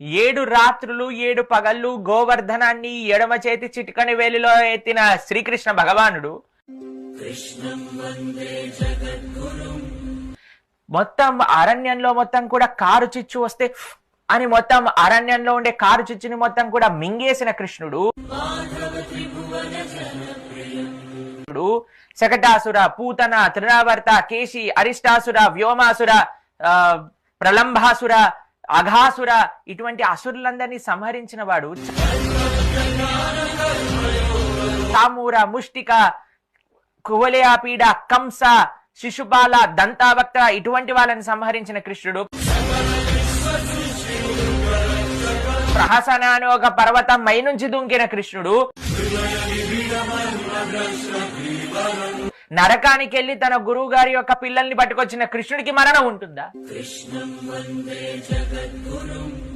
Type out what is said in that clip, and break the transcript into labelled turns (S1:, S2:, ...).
S1: 7 రాత్రులు 7 పగళ్ళు గోవర్ధనాన్ని ఎడమ చేతి చిటికని వేలిలో ఎత్తిన శ్రీకృష్ణ భగవానుడు మొత్తం అరణ్యంలో మొత్తం కూడా కారు చిచ్చు వస్తే అని మొత్తం అరణ్యంలో ఉండే కారు చిచ్చుని మొత్తం కూడా మింగేసిన కృష్ణుడు శకటాసుర, పూతన, తృణావర్త, కేశి, అరిష్టాసుర, వ్యోమాసుర, ప్రలంభాసుర, అఘాసుర ఇటువంటి అసురులందరినీ సంహరించిన వాడు. సామూర, ముష్టిక, కువలయాపీడ, కంస, శిశుపాల, దంతావక్త ఇటువంటి వాళ్ళని సంహరించిన కృష్ణుడు. ప్రహసన అనే ఒక పర్వతం మై నుంచి దుంకిన కృష్ణుడు. నరకానికి వెళ్లి తన గురువు గారి యొక్క పిల్లల్ని పట్టుకొచ్చిన కృష్ణుడికి మరణం ఉంటుందా?